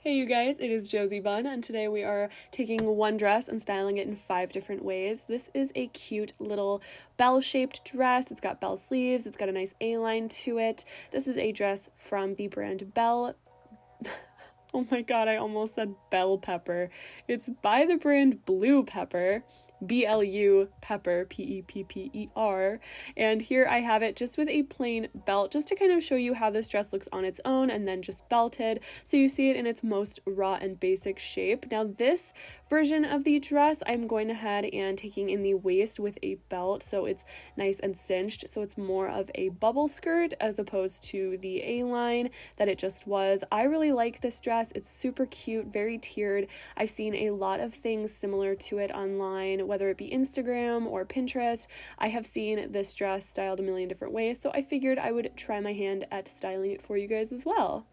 Hey you guys, it is Josie Bunn, and today we are taking one dress and styling it in 5 different ways. This is a cute little bell-shaped dress. It's got bell sleeves, it's got a nice A-line to it. This is a dress from the brand Bell. Oh my god, I almost said bell pepper. It's by the brand Blue Pepper. BLU Pepper, P-E-P-P-E-R, and here I have it just with a plain belt, just to kind of show you how this dress looks on its own and then just belted, so you see it in its most raw and basic shape. Now this version of the dress I'm going ahead and taking in the waist with a belt, so it's nice and cinched, so it's more of a bubble skirt as opposed to the A-line that it just was. I really like this dress. It's super cute, very tiered. I've seen a lot of things similar to it online, whether it be Instagram or Pinterest. I have seen this dress styled a million different ways, so I figured I would try my hand at styling it for you guys as well.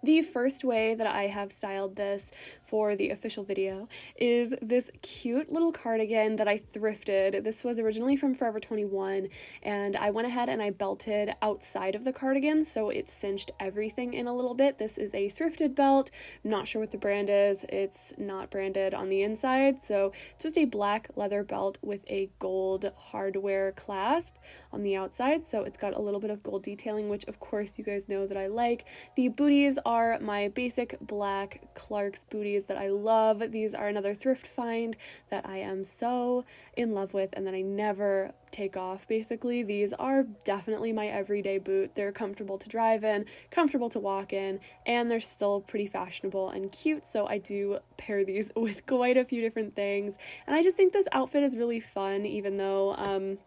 The first way that I have styled this for the official video is this cute little cardigan that I thrifted. This was originally from Forever 21, and I went ahead and I belted outside of the cardigan, so it cinched everything in a little bit. This is a thrifted belt. I'm not sure what the brand is. It's not branded on the inside, so it's just a black leather belt with a gold hardware clasp on the outside, so it's got a little bit of gold detailing, which of course you guys know that I like. The booties are my basic black Clark's booties that I love. These are another thrift find that I am so in love with and that I never take off. Basically, these are definitely my everyday boot. They're comfortable to drive in, comfortable to walk in, and they're still pretty fashionable and cute, so I do pair these with quite a few different things. And I just think this outfit is really fun, even though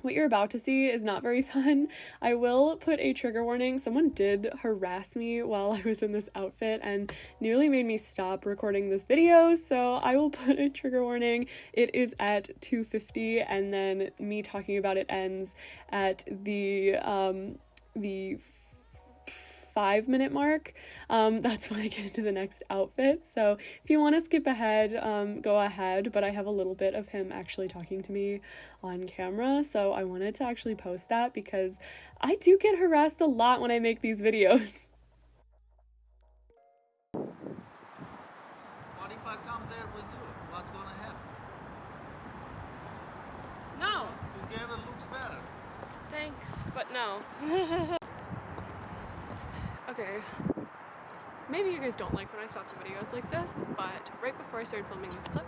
what you're about to see is not very fun. I will put a trigger warning. Someone did harass me while I was in this outfit and nearly made me stop recording this video, so I will put a trigger warning. It is at 2:50, and then me talking about it ends at the 5-minute mark. That's when I get into the next outfit, so if you want to skip ahead, go ahead, but I have a little bit of him actually talking to me on camera, so I wanted to actually post that because I do get harassed a lot when I make these videos. What if I come there with you? What's gonna happen? No. Together looks better. Thanks, but no. Okay, maybe you guys don't like when I stop the videos like this, but right before I started filming this clip,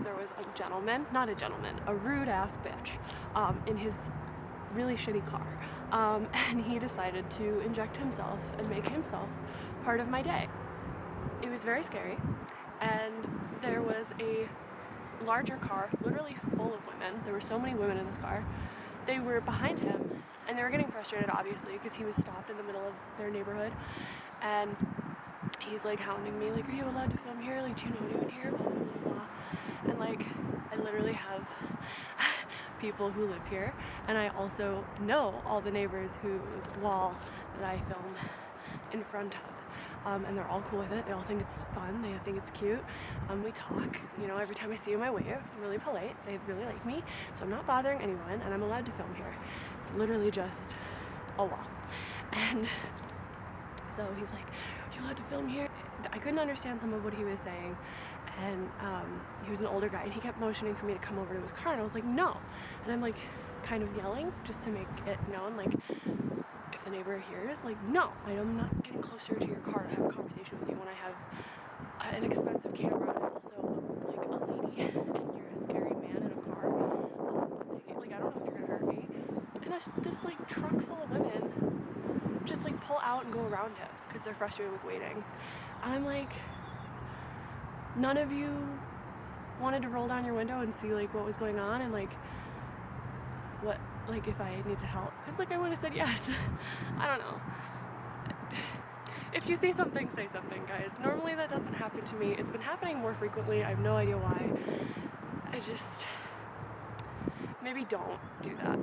there was a gentleman, not a gentleman, a rude ass bitch, in his really shitty car, and he decided to inject himself and make himself part of my day. It was very scary, and there was a larger car, literally full of women. There were so many women in this car. They were behind him, and they were getting frustrated, obviously, because he was stopped in the middle of their neighborhood, and he's like hounding me, like, are you allowed to film here? Like, do you know anyone here? Blah, blah, blah, blah. And like, I literally have people who live here, and I also know all the neighbors whose wall that I film in front of. And they're all cool with it. They all think it's fun. They think it's cute. We talk, you know, every time I see them I wave. I'm really polite. They really like me. So I'm not bothering anyone, and I'm allowed to film here. It's literally just a wall. And so he's like, are you allowed to film here? I couldn't understand some of what he was saying. And he was an older guy, and he kept motioning for me to come over to his car, and I was like, no. And I'm like kind of yelling just to make it known, like, if the neighbor hears, like, no, I'm not getting closer to your car to have a conversation with you when I have an expensive camera and also like a lady and you're a scary man in a car. Like, I don't know if you're gonna hurt me. And this like truck full of women just like pull out and go around him because they're frustrated with waiting. And I'm like, none of you wanted to roll down your window and see like what was going on and like what, like if I needed help, because like I would have said yes. I don't know. If you see something, say something, guys. Normally that doesn't happen to me. It's been happening more frequently. I have no idea why. Maybe don't do that.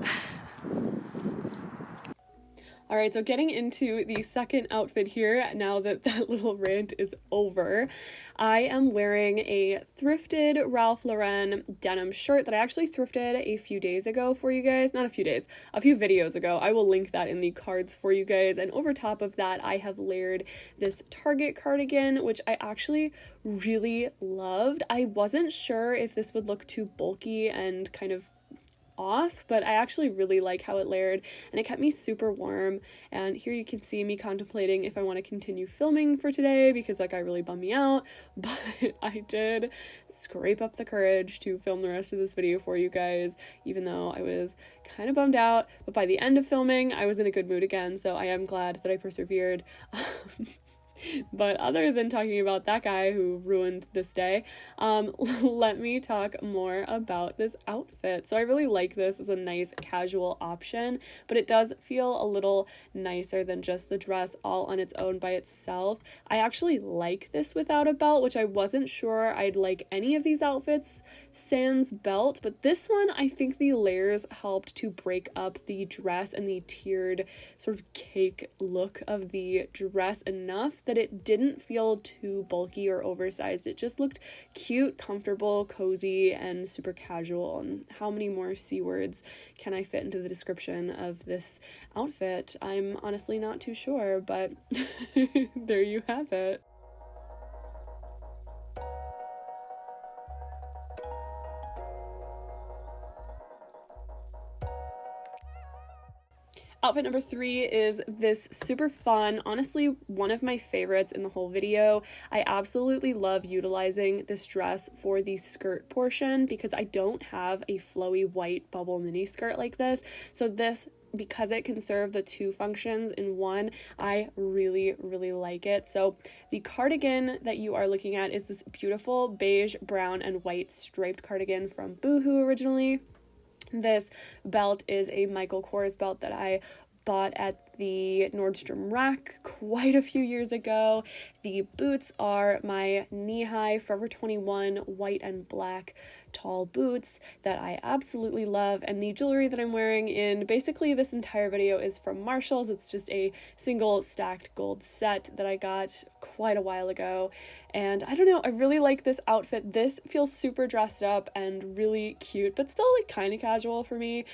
All right, so getting into the second outfit here, now that that little rant is over, I am wearing a thrifted Ralph Lauren denim shirt that I actually thrifted a few days ago for you guys. Not a few days, a few videos ago. I will link that in the cards for you guys. And over top of that, I have layered this Target cardigan, which I actually really loved. I wasn't sure if this would look too bulky and kind of off, but I actually really like how it layered, and it kept me super warm. And here you can see me contemplating if I want to continue filming for today, because that guy really bummed me out, but I did scrape up the courage to film the rest of this video for you guys, even though I was kind of bummed out. But by the end of filming, I was in a good mood again, so I am glad that I persevered. But other than talking about that guy who ruined this day, let me talk more about this outfit. So I really like this as a nice casual option, but it does feel a little nicer than just the dress all on its own by itself. I actually like this without a belt, which I wasn't sure I'd like any of these outfits sans belt, but this one, I think the layers helped to break up the dress and the tiered sort of cake look of the dress enough that it didn't feel too bulky or oversized. It just looked cute, comfortable, cozy, and super casual. And how many more C words can I fit into the description of this outfit? I'm honestly not too sure, but there you have it. Outfit number 3 is this super fun, honestly one of my favorites in the whole video. I absolutely love utilizing this dress for the skirt portion because I don't have a flowy white bubble mini skirt like this. So this, because it can serve the two functions in one, I really, really like it. So the cardigan that you are looking at is this beautiful beige, brown, and white striped cardigan from Boohoo originally. This belt is a Michael Kors belt that I bought at the Nordstrom Rack quite a few years ago. The boots are my knee-high Forever 21 white and black tall boots that I absolutely love, and the jewelry that I'm wearing in basically this entire video is from Marshall's. It's just a single stacked gold set that I got quite a while ago, and I don't know, I really like this outfit. This feels super dressed up and really cute, but still like kind of casual for me.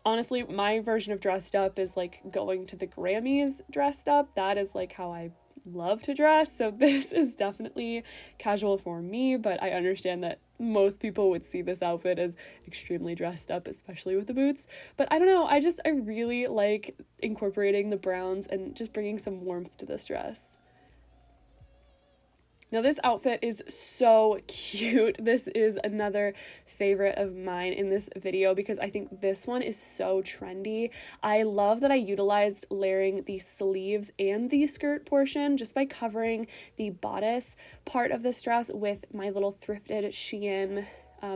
Honestly, my version of dressed up is like going to the Grammys dressed up. That is like how I love to dress. So this is definitely casual for me, but I understand that most people would see this outfit as extremely dressed up, especially with the boots. But I don't know, I really like incorporating the browns and just bringing some warmth to this dress. Now this outfit is so cute. This is another favorite of mine in this video because I think this one is so trendy. I love that I utilized layering the sleeves and the skirt portion just by covering the bodice part of this dress with my little thrifted Shein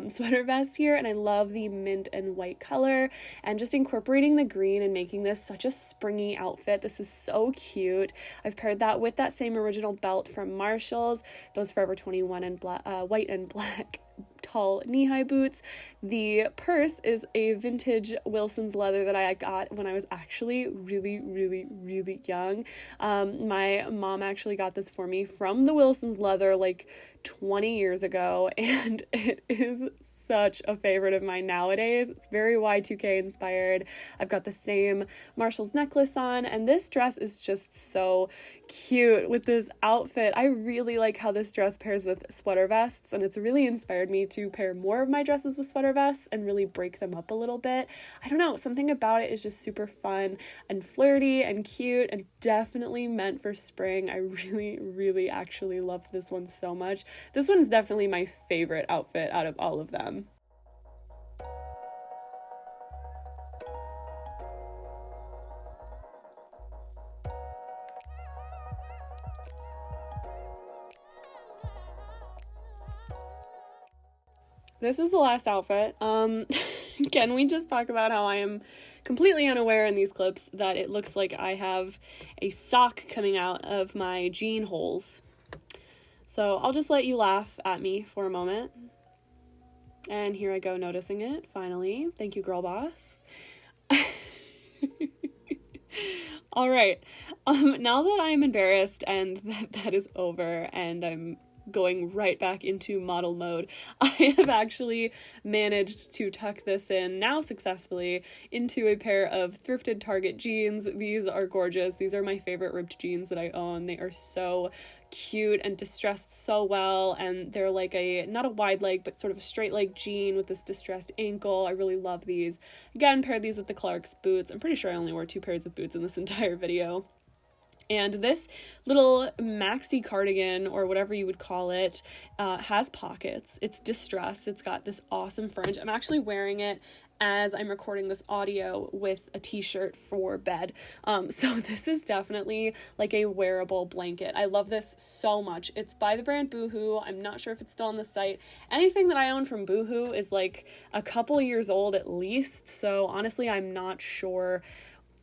sweater vest here, and I love the mint and white color and just incorporating the green and making this such a springy outfit. This is so cute. I've paired that with that same original belt from Marshall's, those Forever 21 and white and black tall knee-high boots. The purse is a vintage Wilson's leather that I got when I was actually really, really, really young. My mom actually got this for me from the Wilson's leather like 20 years ago, and it is such a favorite of mine nowadays. It's very Y2K inspired. I've got the same Marshall's necklace on, and this dress is just so cute with this outfit. I really like how this dress pairs with sweater vests, and it's really inspired me to pair more of my dresses with sweater vests and really break them up a little bit. I don't know, something about it is just super fun and flirty and cute and definitely meant for spring. I really, really actually loved this one so much. This one's definitely my favorite outfit out of all of them. This is the last outfit. Can we just talk about how I am completely unaware in these clips that it looks like I have a sock coming out of my jean holes. So I'll just let you laugh at me for a moment. And here I go noticing it, finally. Thank you, girl boss. All right. Now that I'm embarrassed and that is over and I'm going right back into model mode, I have actually managed to tuck this in now successfully into a pair of thrifted Target jeans. These are gorgeous. These are my favorite ripped jeans that I own. They are so cute and distressed so well, and they're like a, not a wide leg, but sort of a straight leg jean with this distressed ankle. I really love these. Again, paired these with the Clarks boots. I'm pretty sure I only wore 2 pairs of boots in this entire video. And this little maxi cardigan, or whatever you would call it, has pockets. It's distressed. It's got this awesome fringe. I'm actually wearing it as I'm recording this audio with a t-shirt for bed. So this is definitely like a wearable blanket. I love this so much. It's by the brand Boohoo. I'm not sure if it's still on the site. Anything that I own from Boohoo is like a couple years old at least. So honestly, I'm not sure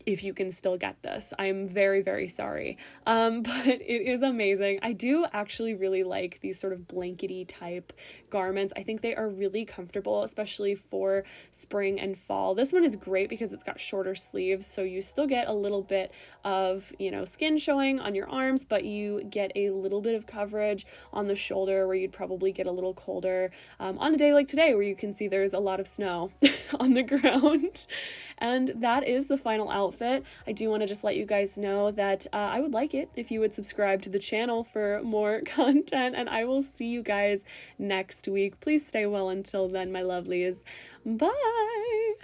if you can still get this. I am very, very sorry. But it is amazing. I do actually really like these sort of blankety type garments. I think they are really comfortable, especially for spring and fall. This one is great because it's got shorter sleeves, so you still get a little bit of, you know, skin showing on your arms, but you get a little bit of coverage on the shoulder where you'd probably get a little colder on a day like today where you can see there's a lot of snow on the ground. And that is the final outfit. I do want to just let you guys know that I would like it if you would subscribe to the channel for more content, and I will see you guys next week. Please stay well until then, my lovelies. Bye!